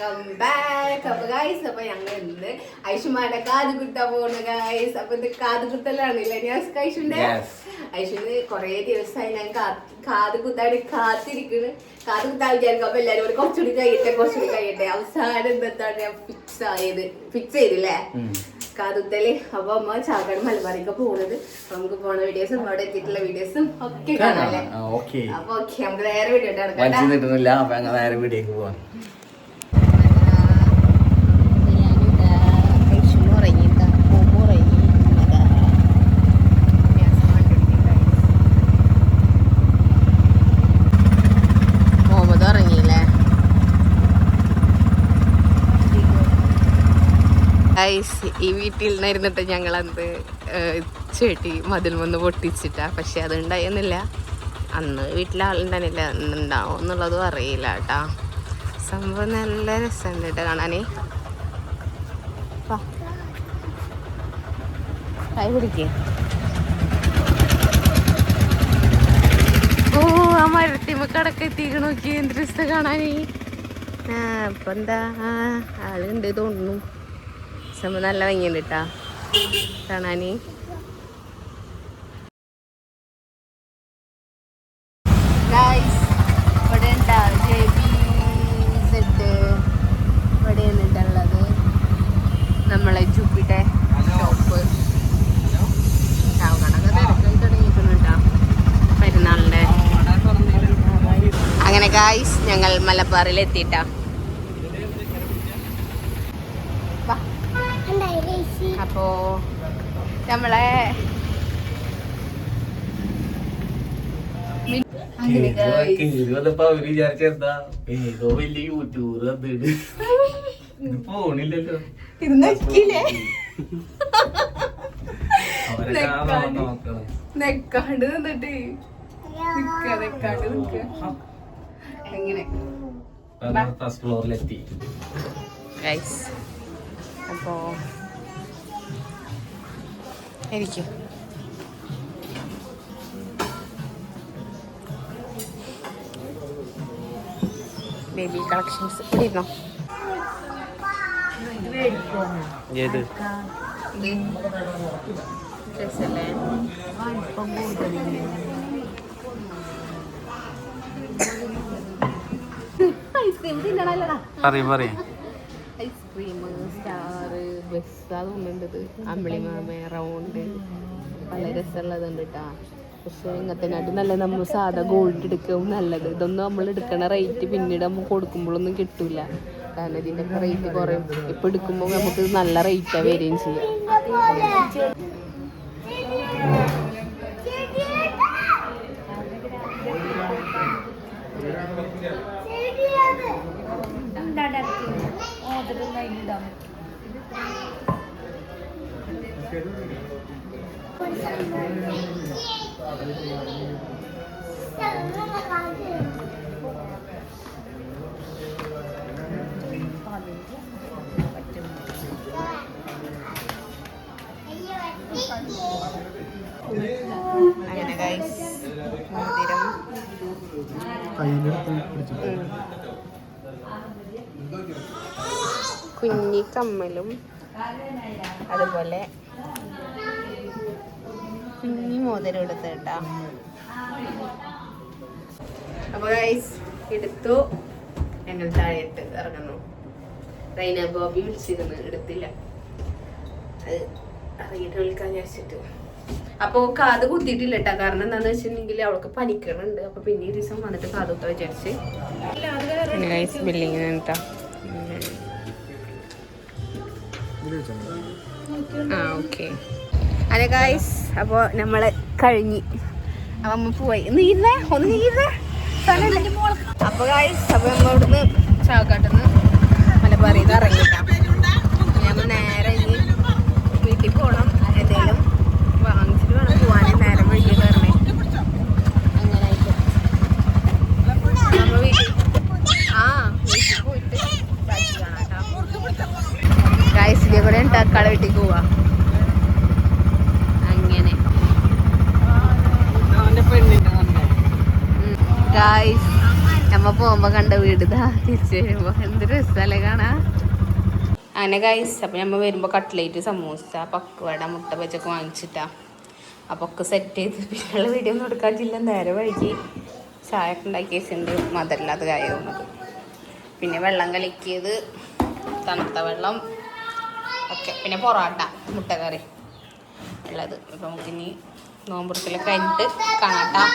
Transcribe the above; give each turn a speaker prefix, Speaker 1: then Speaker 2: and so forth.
Speaker 1: Welcome back. അപ്പൊ guys, അപ്പൊ ഞങ്ങൾ ഇന്ന് ഐഷുമാരുടെ കാത് കുത്താൻ പോകുന്നു ഗൈസ്. അപ്പൊ ഇത് കാത് കുത്തലാണല്ലേ ഐഷുന്റെ? ഐഷുന് കൊറേ ദിവസമായി ഞാൻ കാത് കുത്താൻ കാത്തിരിക്കുന്നു. കാത് കുത്താൻ വിചാരിക്കും. അപ്പൊ എല്ലാരും കുറച്ചുകൂടി കഴിയട്ടെ. അവസാനം എന്താണ് ഞാൻ ഫിക്സ് ചെയ്തില്ലേ കാതുത്തല്. അപ്പൊ അമ്മ ചാക്കാട് മലബാറിക്ക് പോകുന്നത്. നമുക്ക് പോണ വീഡിയോസും അവിടെ എത്തിയിട്ടുള്ള വീഡിയോസും ഒക്കെ കാണാല്ലേ. അപ്പൊ ഓക്കെ, നമുക്ക് വേറെ വീഡിയോ
Speaker 2: വേറെ വീഡിയോക്ക് പോവാം.
Speaker 1: ഈ വീട്ടിൽ നിന്നിരുന്നിട്ട് ഞങ്ങളത് ചെടി മതിൽ വന്ന് പൊട്ടിച്ചിട്ടാ. പക്ഷെ അത് ഉണ്ടായിരുന്നില്ല അന്ന്. വീട്ടിലെ ആളുണ്ടായിരുന്നില്ല. ഉണ്ടാവും എന്നുള്ളതും അറിയില്ല കേട്ടാ. സംഭവം നല്ല രസമുണ്ട് കേട്ടോ കാണാനേ. കൈ പിടിക്കേ. ഓ, ആ മരത്തിമ കടക്കെത്തിക്ക് നോക്കി. എന്ത് രസം കാണാനേ. ഇപ്പൊ എന്താ ആളുണ്ട് തോന്നുന്നു. സംഭവം നല്ല ഭംഗിയുണ്ട് കേട്ടാ കാണാന്. ഇവിടെ ഉണ്ടാ JBZ ഇവിടെ നിന്നിട്ടുള്ളത് നമ്മളെ ജൂപ്പിയുടെ ഷോപ്പ്. കണക്ക് തിരക്കായി തുടങ്ങിയിട്ടുണ്ടാ പെരുന്നാളിന്റെ. അങ്ങനെ ഗായ്സ്, ഞങ്ങൾ മലബാറിൽ എത്തിയിട്ടാ. അപ്പോ നമ്മളെ
Speaker 2: വിചാരിച്ചെന്താ ഏതോ വലിയ യൂട്യൂബർ പോണില്ലല്ലോ.
Speaker 1: നെക്കാണ്ട് നിന്നിട്ട് എങ്ങനെ
Speaker 2: ഫസ്റ്റ് ഫ്ലോറിലെത്തി.
Speaker 1: അപ്പോ ഇരിക്കും. ബേബി കളക്ഷൻസ് ഇടിയിരുന്നോ? ഡ്രസ്സല്ലേ? ഐസ്ക്രീം തിന്നണല്ലടാ. ഐസ്ക്രീം, സ്റ്റാറ്, ബസ് തോന്നുന്നുണ്ട്. അമ്പിളിമാമ, റൗണ്ട് പല രസമുള്ളതുണ്ട് കേട്ടാ. പക്ഷെ ഇങ്ങനത്തെ നല്ല നമ്മൾ സാധാ ഗോൾഡ് എടുക്കും നല്ലത്. ഇതൊന്നും നമ്മൾ എടുക്കണ റേറ്റ് പിന്നീട് നമ്മൾ കൊടുക്കുമ്പോഴൊന്നും കിട്ടൂല. കാരണം ഇതിൻ്റെ ഒക്കെ റേറ്റ് കുറയും. ഇപ്പം എടുക്കുമ്പോൾ നമുക്ക് നല്ല റേറ്റാണ് വരികയും ചെയ്യാം. അങ്ങനെ ഗൈസ്, മോതിരം, കുഞ്ഞി കമ്മലും അതുപോലെ കുഞ്ഞി മോതിരം എടുത്ത് കേട്ടാ. അപ്പൊ ഗൈസ് എടുത്തു. ഞങ്ങൾ താഴെയിട്ട് ഇറങ്ങുന്നു. റൈന ബോബി വിളിച്ചിരുന്നു, എടുത്തില്ല. അത് ഇറങ്ങിയിട്ട് വിളിക്കാൻ വിചാരിച്ചിട്ട്. അപ്പോൾ കാത് കുത്തിയിട്ടില്ല കേട്ടാ. കാരണം എന്താണെന്ന് വെച്ചിട്ടുണ്ടെങ്കിൽ അവൾക്ക് പനിക്കണുണ്ട്. അപ്പോൾ പിന്നെ ഈ ദിവസം വന്നിട്ട് കാത് കുത്താൻ വിചാരിച്ച്. ബില്ലിങ് കേട്ടാ. ഓക്കെ. അതെ ഗായ്സ്, അപ്പോൾ നമ്മൾ കഴിഞ്ഞ് അപ്പം അമ്മ പോയി. നീരുന്നേ ഒന്ന് നീരുന്നേ സ്ഥലമല്ലേ. അപ്പോൾ ഗായ്സ്, അപ്പോൾ നമ്മൾ ഇവിടുന്ന് ചാവക്കാട്ടുന്ന് മലബാറിൽ നിന്ന് ഇറങ്ങിയിട്ടാണ്. നമ്മൾ നേരെ ഇനി വീട്ടിൽ പോകണം. എന്തെങ്കിലും വാങ്ങിച്ചിട്ട് വേണം പോവാൻ. നേരം വഴിയ കയറണേ. അങ്ങനായിട്ട് നമ്മൾ വീട്ടിൽ പോയിട്ട് ചാച്ചി കാണാം കേട്ടോ. ഗായ്സ്, ഇതേ കൂടെ തക്കാള വീട്ടിലേക്ക് പോവാ. ഗായ്സ്, നമ്മ പോകുമ്പോ കണ്ട വീട് ഇതാ തിരിച്ചു വരുമ്പോ എന്ത് രസമല്ലേ കാണാ. അങ്ങനെ ഗൈസ് അപ്പം നമ്മൾ വരുമ്പോൾ കട്ട്ലേറ്റ് സമൂസ പക്കുവട മുട്ട വെച്ചൊക്കെ വാങ്ങിച്ചിട്ടാ അപ്പോൾ ഒക്കെ സെറ്റ് ചെയ്ത് പിന്നെയുള്ള വീഡിയോ ഒന്നും എടുക്കാൻ ചില്ല. നേരെ വൈകി ചായ ഒക്കെ ഉണ്ടാക്കി വെച്ചിട്ടുണ്ട്. മധുരമില്ലാത്ത ചായ തോന്നുന്നത്. പിന്നെ വെള്ളം കലക്കിയത് തണുത്ത വെള്ളം ഒക്കെ പിന്നെ പൊറോട്ട മുട്ടക്കറി ഉള്ളത്. അപ്പോൾ നമുക്കിനി നോമ്പുറത്തിലൊക്കെ കഴിഞ്ഞിട്ട് കാണാട്ടാ.